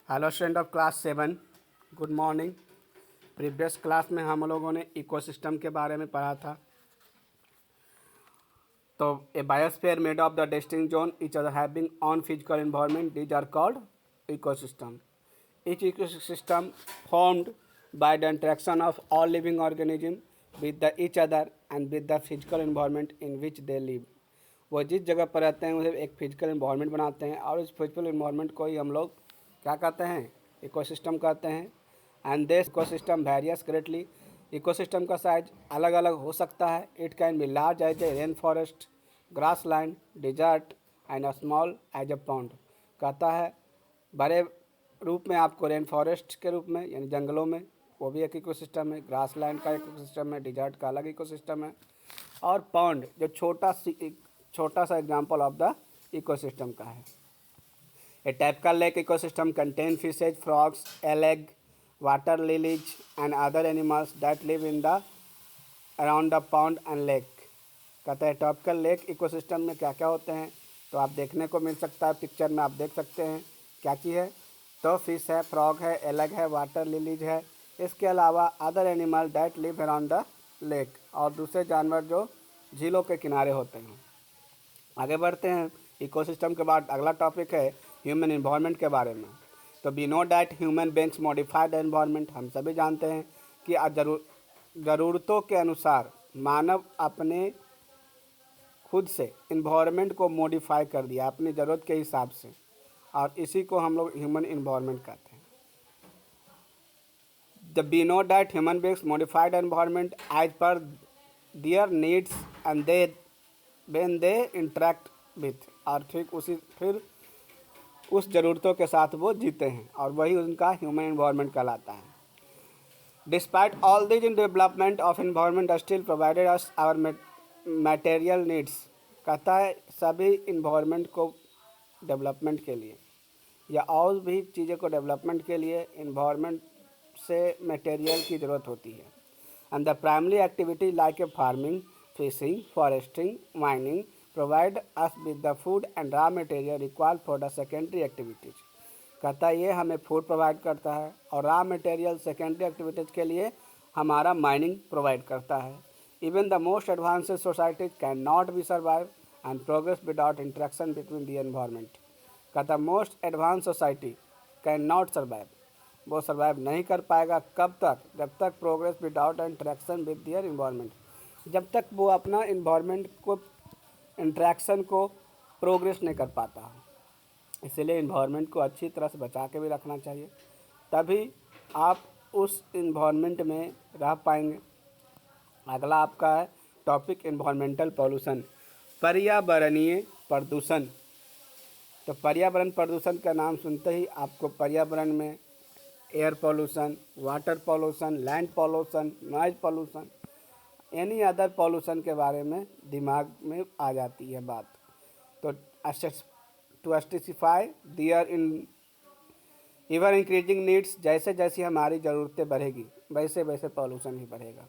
Hello student of class 7, good morning. Previous class में हम लोगों ने इकोसिस्टम के बारे में पढ़ा था। तो a biosphere made of the distinct zone each other having on physical environment these are called ecosystem. Each ecosystem formed by the interaction of all living organisms with the each other and with the physical environment in which they live। वो जिस जगह पर रहते हैं उसे एक physical environment बनाते हैं और उस फिजिकल इन्वायरमेंट को ही हम लोग क्या कहते हैं, इकोसिस्टम कहते हैं। And this ecosystem varies greatly. Ecosystem का साइज अलग अलग हो सकता है। It can be large as a rain forest, grass land, desert and small as a pond. कहता है बड़े रूप में आपको रेन फॉरेस्ट के रूप में यानी जंगलों में वो भी एक इकोसिस्टम है, ग्रास लैंड का इकोसिस्टम है, डिजर्ट का अलग इकोसिस्टम है, और पॉन्ड जो छोटा सा एग्जांपल ऑफ द इकोसिस्टम का है। A typical lake ecosystem contain fishes, frogs, algae, water lilies and other animals that live in the around the pond and lake. कहते हैं टाइपिकल लेक इकोसिस्टम में क्या क्या होते हैं, तो आप देखने को मिल सकता है। पिक्चर में आप देख सकते हैं क्या चीज़ है। तो फिश है, फ्रॉग है, एलग है, वाटर लिलीज है। इसके अलावा other animal that live around the lake, और दूसरे जानवर जो झीलों के किनारे होते हैं। आगे बढ़ते हैं। इकोसिस्टम के बाद अगला टॉपिक है ह्यूमन इन्वायरमेंट के बारे में। तो we know that human beings modified environment. हम सभी जानते हैं कि ज़रूरतों के अनुसार मानव अपने खुद से इन्वायरमेंट को मॉडिफाई कर दिया अपनी ज़रूरत के हिसाब से, और इसी को हम लोग ह्यूमन इन्वायरमेंट कहते हैं। The we know that human beings modified environment as per their needs and they when they interact with, और फिर उस ज़रूरतों के साथ वो जीते हैं, और वही उनका ह्यूमन इन्वायरमेंट कहलाता है। Despite all this in development of environment still provided us our material needs. कहता है सभी इन्वायरमेंट को डेवलपमेंट के लिए या और भी चीज़ों को डेवलपमेंट के लिए इन्वायरमेंट से मटेरियल की ज़रूरत होती है। And the primary activity like a farming, fishing, foresting, mining provide us with the food and raw material required for the secondary activities. कहता है ये हमें फूड प्रोवाइड करता है और रॉ मटेरियल सेकेंडरी एक्टिविटीज़ के लिए हमारा माइनिंग प्रोवाइड करता है। Even the most advanced societies can not be survive and progress without interaction between the environment. कहता most advance society can not survive, वो सर्वाइव नहीं कर पाएगा। कब तक? जब तक progress without interaction with their environment, जब तक वो अपना इन्वायरमेंट को इंटरेक्शन को प्रोग्रेस नहीं कर पाता। इसलिए इन्वायरमेंट को अच्छी तरह से बचा के भी रखना चाहिए, तभी आप उस इन्वायरमेंट में रह पाएंगे। अगला आपका है टॉपिक इन्वायरमेंटल पॉल्यूशन, पर्यावरणीय प्रदूषण। तो पर्यावरण प्रदूषण का नाम सुनते ही आपको पर्यावरण में air pollution, water pollution, land pollution, noise pollution, any other pollution के बारे में दिमाग में आ जाती है बात। तो to specify their in ever increasing needs, जैसे जैसे हमारी ज़रूरतें बढ़ेगी वैसे वैसे पॉल्यूशन ही बढ़ेगा।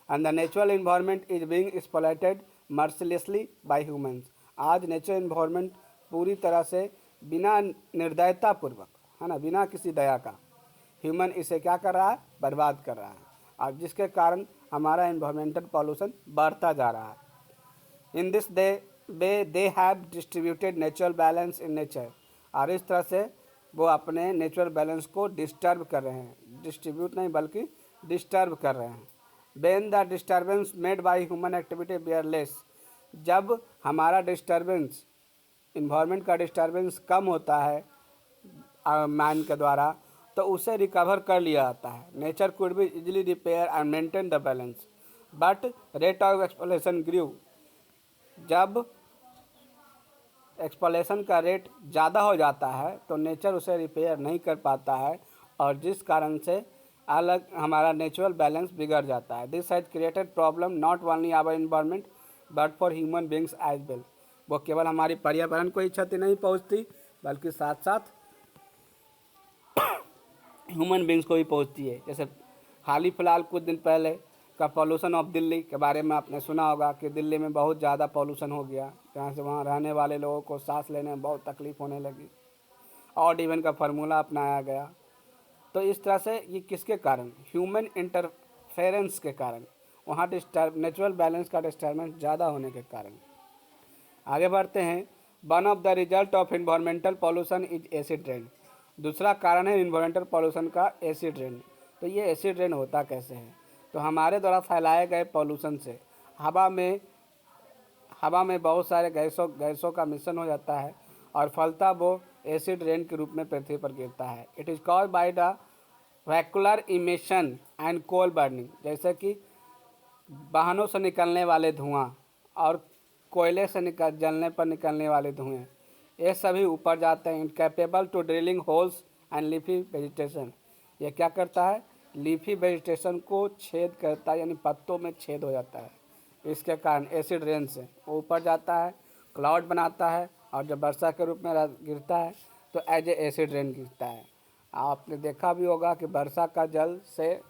And the natural environment is being exploited mercilessly by humans. आज नेचुरल इन्वायरमेंट पूरी तरह से बिना निर्दयता पूर्वक, है ना, बिना किसी दया का ह्यूमन इसे क्या कर रहा है, बर्बाद कर रहा है, और जिसके कारण हमारा इन्वायरमेंटल पॉल्यूशन बढ़ता जा रहा है। In this they have distributed natural balance in nature, और इस तरह से वो अपने नेचुरल बैलेंस को डिस्टर्ब कर रहे हैं, डिस्ट्रीब्यूट नहीं बल्कि डिस्टर्ब कर रहे हैं। When the disturbance made by human activity bear less, जब हमारा डिस्टर्बेंस, इन्वायरमेंट का डिस्टर्बेंस कम होता है मैन के द्वारा, तो उसे रिकवर कर लिया जाता है। Nature could be easily repair and maintain the balance, but rate of exploration grew. जब एक्सप्लोरेशन का रेट ज़्यादा हो जाता है तो नेचर उसे रिपेयर नहीं कर पाता है, और जिस कारण से अलग हमारा नेचुरल बैलेंस बिगड़ जाता है। This has created problem not only our environment but for human beings as well. वो केवल हमारी पर्यावरण को ही क्षति नहीं पहुंचती बल्कि साथ साथ ह्यूमन बींग्स को भी पहुंचती है। जैसे हाल ही फिलहाल कुछ दिन पहले का पॉल्यूशन ऑफ दिल्ली के बारे में आपने सुना होगा कि दिल्ली में बहुत ज़्यादा पॉल्यूशन हो गया, जहाँ से वहाँ रहने वाले लोगों को सांस लेने में बहुत तकलीफ़ होने लगी। ऑड इवन का फार्मूला अपनाया गया। तो इस तरह से ये किसके कारण, ह्यूमन इंटरफेरेंस के कारण, वहाँ नेचुरल बैलेंस का डिस्टर्बेंस ज़्यादा होने के कारण। आगे बढ़ते हैं। One of the result of environmental pollution is acid rain. दूसरा कारण है इन्वायरमेंटल पॉल्यूशन का एसिड रेन। तो ये एसिड रेन होता कैसे है, तो हमारे द्वारा फैलाए गए पॉल्यूशन से हवा में बहुत सारे गैसों का मिश्रण हो जाता है और फलता वो एसिड रेन के रूप में पृथ्वी पर गिरता है। It is called by the vehicular emission and coal burning, जैसे कि वाहनों से निकलने वाले धुआं और कोयले से जलने पर निकलने वाले धुएं, ये सभी ऊपर जाते हैं। Incapable to drilling holes and leafy vegetation. ये क्या करता है, लीफी वेजिटेशन को छेद करता है, यानी पत्तों में छेद हो जाता है। इसके कारण एसिड रेन से वो ऊपर जाता है, क्लाउड बनाता है और जब वर्षा के रूप में गिरता है तो एज ए एसिड रेन गिरता है। आपने देखा भी होगा कि वर्षा का जल से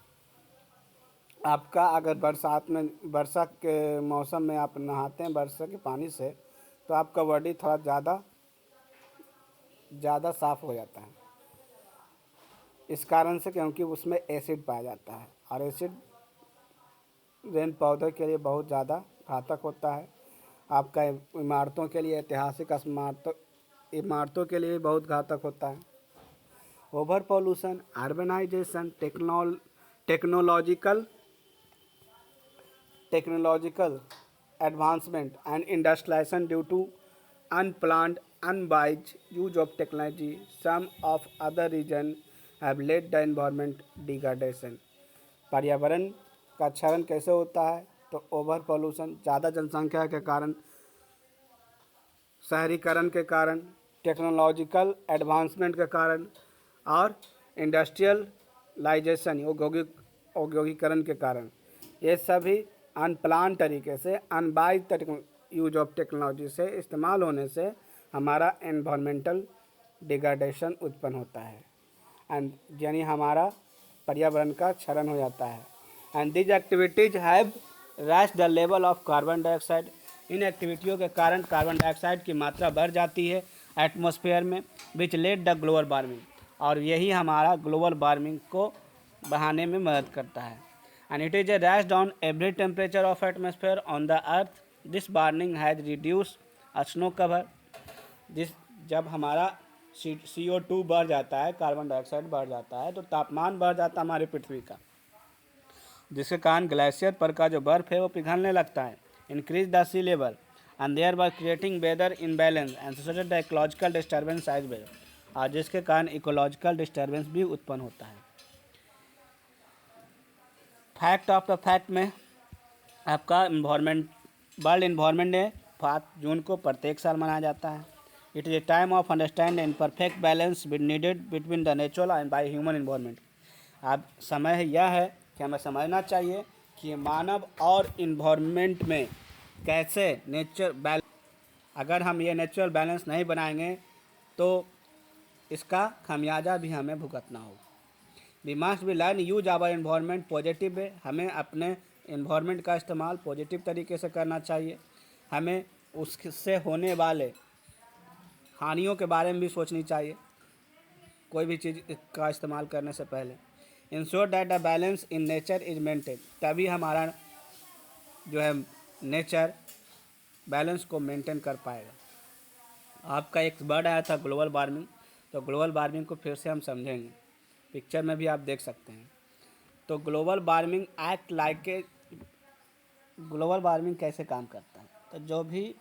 आपका, अगर वर्षा के मौसम में आप नहाते हैं वर्षा के पानी से, तो आपका बॉडी थोड़ा ज़्यादा साफ हो जाता है, इस कारण से, क्योंकि उसमें एसिड पाया जाता है और एसिड रेन पौधों के लिए बहुत ज़्यादा घातक होता है। आपका इमारतों के लिए, ऐतिहासिक इमारतों के लिए बहुत घातक होता है। Over pollution, urbanisation, technological advancement and industrialisation due to unplanned, unwise use of technology. Some of other regions have led the environment degradation. पर्यावरण का क्षरण कैसे होता है, तो ओवर पॉल्यूशन, ज़्यादा जनसंख्या के कारण, शहरीकरण के कारण, टेक्नोलॉजिकल एडवांसमेंट के कारण और इंडस्ट्रियलाइजेशन, औद्योगिकरण के कारण, ये सभी अनप्लान तरीके से, अनवाइज यूज ऑफ टेक्नोलॉजी से, इस्तेमाल होने से हमारा एनवायरमेंटल डिग्रेडेशन उत्पन्न होता है एंड यानी हमारा पर्यावरण का क्षरण हो जाता है। And these activities have raise the level of carbon dioxide. इन एक्टिविटियों के कारण कार्बन डाइऑक्साइड की मात्रा बढ़ जाती है एटमॉस्फेयर में, विच लेड द ग्लोबल वार्मिंग, और यही हमारा ग्लोबल वार्मिंग को बढ़ाने में मदद करता है। And it is a rise down every temperature of atmosphere on the earth. This warming has reduce snow cover. जब हमारा CO2 बढ़ जाता है, कार्बन डाइऑक्साइड बढ़ जाता है, तो तापमान बढ़ जाता है हमारी पृथ्वी का, जिसके कारण ग्लेशियर पर का जो बर्फ़ है वो पिघलने लगता है। Increase the sea level and thereby creating weather imbalance and society the ecological disturbance as well, और जिसके कारण इकोलॉजिकल डिस्टर्बेंस भी उत्पन्न होता है। फैक्ट ऑफ द फैक्ट में आपका वर्ल्ड इन्वायरमेंट डे 5 जून को प्रत्येक साल मनाया जाता है। It is a time of understand and perfect balance needed between the natural and by human environment. अब समय यह है कि हमें समझना चाहिए कि मानव और इन्वायरमेंट में कैसे अगर हम ये नेचुरल बैलेंस नहीं बनाएंगे तो इसका खामियाजा भी हमें भुगतना होगा। We must be learn use our environment positive way. हमें अपने इन्वायरमेंट का इस्तेमाल पॉजिटिव तरीके से करना चाहिए। हमें उससे होने वाले हानियों के बारे में भी सोचनी चाहिए कोई भी चीज़ का इस्तेमाल करने से पहले। Ensure that the balance in nature is maintain, तभी हमारा जो है नेचर बैलेंस को मेंटेन कर पाएगा। आपका एक वर्ड आया था ग्लोबल वार्मिंग, तो ग्लोबल वार्मिंग को फिर से हम समझेंगे, पिक्चर में भी आप देख सकते हैं। तो global warming act like a, global warming कैसे काम करता है, तो जो भी